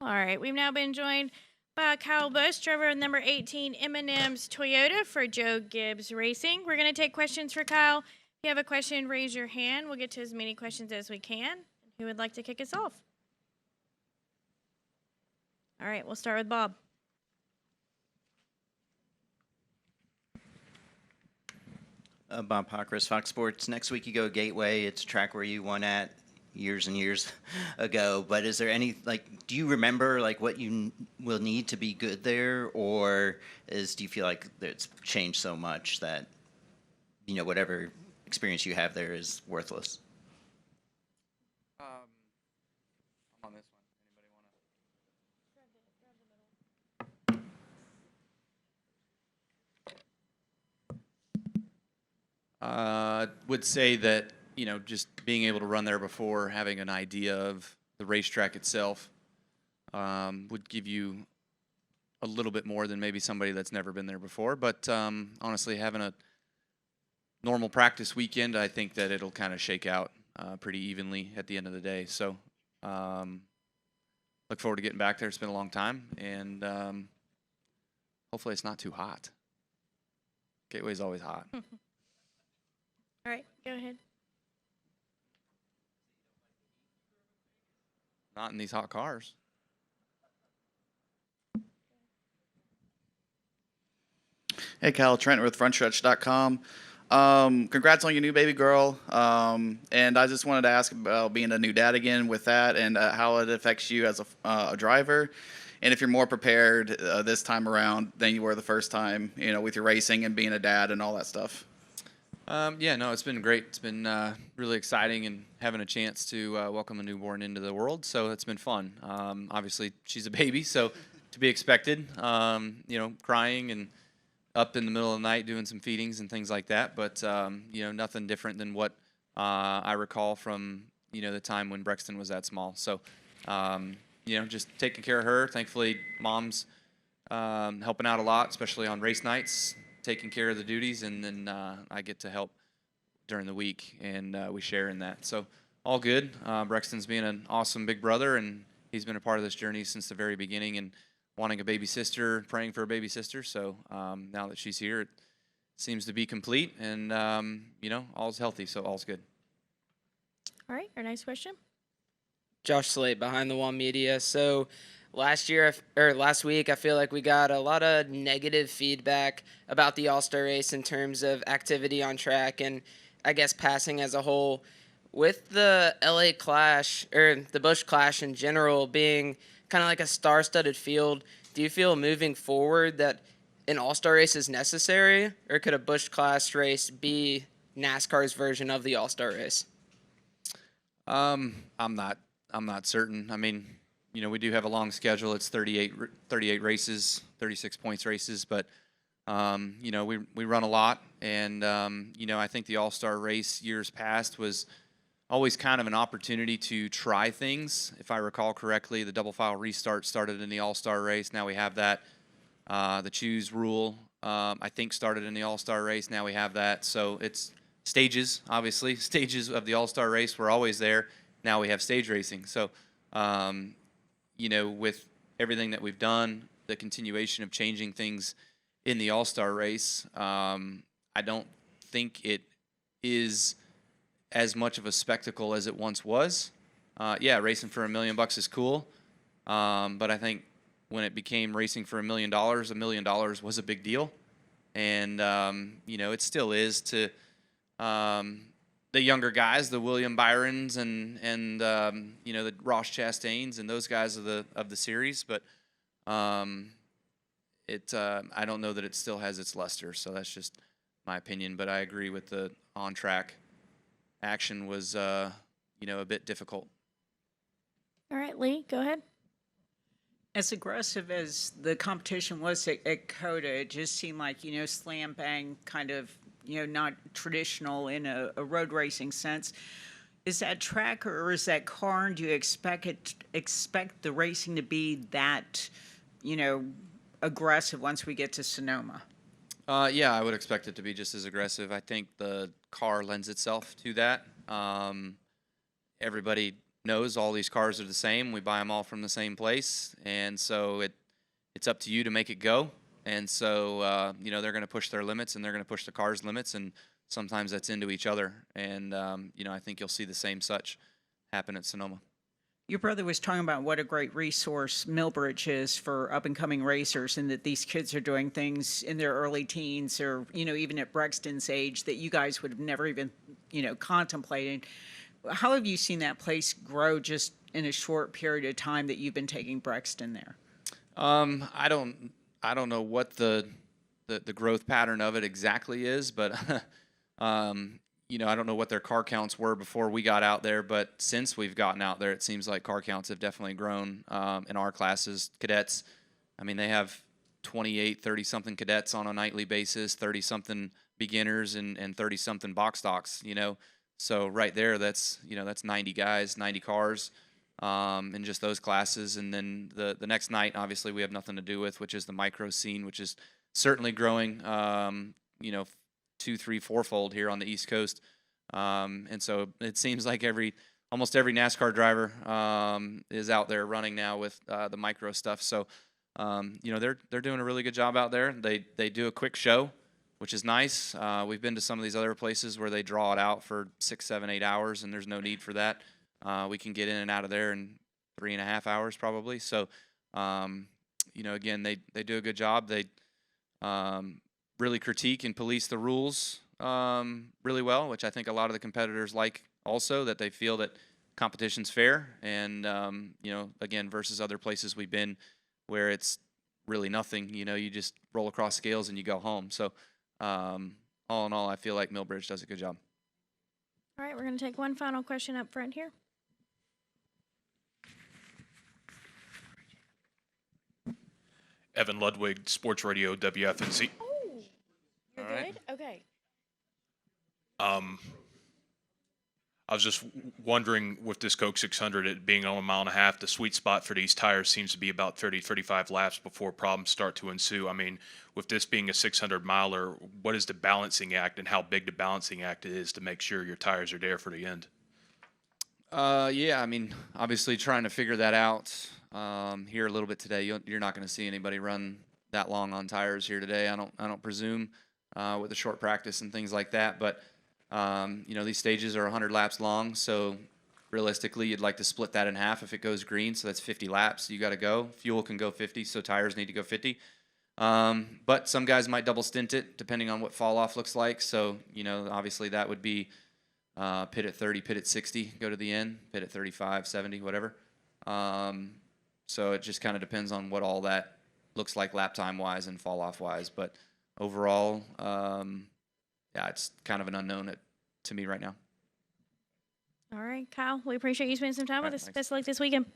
All right, we've now been joined by Kyle Busch, driver of number 18 M&M's Toyota for Joe Gibbs Racing. We're going to take questions for Kyle. If you have a question, raise your hand. We'll get to as many questions as we can. Who would like to kick us off? All right, we'll start with Bob. Bob Pockris, Fox Sports. Next week you go Gateway. It's a track where you won at years and years ago. But is there any, do you remember, what you will need to be good there? Or do you feel like it's changed so much that, whatever experience you have there is worthless? I'm on this one. Would say that, just being able to run there before, having an idea of the racetrack itself, would give you a little bit more than maybe somebody that's never been there before. But honestly, having a normal practice weekend, I think that it'll kind of shake out pretty evenly at the end of the day. So look forward to getting back there. It's been a long time, and hopefully it's not too hot. Gateway's always hot. All right, go ahead. Not in these hot cars. Hey, Kyle, Trent with FrontStretch.com. Congrats on your new baby girl. And I just wanted to ask about being a new dad again with that and how it affects you as a driver. And if you're more prepared this time around than you were the first time, with your racing and being a dad and all that stuff. Yeah, no, it's been great. It's been really exciting and having a chance to welcome a newborn into the world. So it's been fun. Obviously, she's a baby, so to be expected. Crying and up in the middle of the night doing some feedings and things like that. But nothing different than what I recall from the time when Brexton was that small. So just taking care of her. Thankfully, mom's helping out a lot, especially on race nights, taking care of the duties, and then I get to help during the week, and we share in that. So all good. Brexton's being an awesome big brother, and he's been a part of this journey since the very beginning, and wanting a baby sister, praying for a baby sister. So now that she's here, it seems to be complete, and all's healthy, so all's good. All right, our next question. Josh Slate, Behind the Wall Media. So last week, I feel like we got a lot of negative feedback about the All-Star race in terms of activity on track and I guess passing as a whole. With the LA Clash, or the Busch Clash in general, being kind of like a star-studded field, do you feel moving forward that an All-Star race is necessary, or could a Busch Clash race be NASCAR's version of the All-Star race? I'm not certain. I mean, we do have a long schedule. It's 38 races, 36 points races, but we run a lot, and I think the All-Star race years past was always kind of an opportunity to try things. If I recall correctly, the double file restart started in the All-Star race. Now we have that. The choose rule, I think, started in the All-Star race. Now we have that. So it's stages, obviously. Stages of the All-Star race were always there. Now we have stage racing. So, with everything that we've done, the continuation of changing things in the All-Star race, I don't think it is as much of a spectacle as it once was. Racing for $1 million is cool, but I think when it became racing for $1 million was a big deal, and it still is to the younger guys, the William Byrons and the Ross Chastains and those guys of the series, but I don't know that it still has its luster. So that's just my opinion, but I agree with the on-track action was a bit difficult. All right, Lee, go ahead. As aggressive as the competition was at COTA, it just seemed like, slam bang, kind of, not traditional in a road racing sense. Is that track or is that car, and do you expect the racing to be that, aggressive once we get to Sonoma? I would expect it to be just as aggressive. I think the car lends itself to that. Everybody knows all these cars are the same. We buy them all from the same place, and so it's up to you to make it go. And so they're going to push their limits, and they're going to push the car's limits, and sometimes that's into each other. And I think you'll see the same such happen at Sonoma. Your brother was talking about what a great resource Millbridge is for up-and-coming racers, and that these kids are doing things in their early teens or, even at Brexton's age that you guys would have never even, contemplated. How have you seen that place grow just in a short period of time that you've been taking Brexton there? I don't know what the growth pattern of it exactly is, but I don't know what their car counts were before we got out there, but since we've gotten out there, it seems like car counts have definitely grown in our classes. Cadets, I mean, they have 28, 30-something cadets on a nightly basis, 30-something beginners, and 30-something box stocks, So right there, that's 90 guys, 90 cars in just those classes. And then the next night, obviously, we have nothing to do with, which is the micro scene, which is certainly growing, 2, 3, 4-fold here on the East Coast. And so it seems like almost every NASCAR driver is out there running now with the micro stuff. So, they're doing a really good job out there. They do a quick show, which is nice. We've been to some of these other places where they draw it out for 6, 7, 8 hours, and there's no need for that. We can get in and out of there in 3.5 hours probably. So, again, they do a good job. They really critique and police the rules really well, which I think a lot of the competitors like also, that they feel that competition's fair. And, again, versus other places we've been where it's really nothing, you just roll across scales and you go home. So all in all, I feel like Millbridge does a good job. All right, we're going to take one final question up front here. Evan Ludwig, Sports Radio WFNZ. Oh, you're All right. good? Okay. I was just wondering, with this Coke 600, it being on 1.5 miles, the sweet spot for these tires seems to be about 30, 35 laps before problems start to ensue. I mean, with this being a 600-miler, what is the balancing act, and how big the balancing act is to make sure your tires are there for the end? Yeah, I mean, obviously trying to figure that out here a little bit today. You're not going to see anybody run that long on tires here today. I don't presume with the short practice and things like that. But these stages are 100 laps long, so realistically, you'd like to split that in half if it goes green. So that's 50 laps. You got to go. Fuel can go 50, so tires need to go 50. But some guys might double stint it depending on what fall off looks like. So obviously that would be pit at 30, pit at 60, go to the end, pit at 35, 70, whatever. So it just kind of depends on what all that looks like lap time wise and fall off wise. But overall, it's kind of an unknown to me right now. All right, Kyle, we appreciate you spending some time All with right, us. thanks. Best of luck this weekend.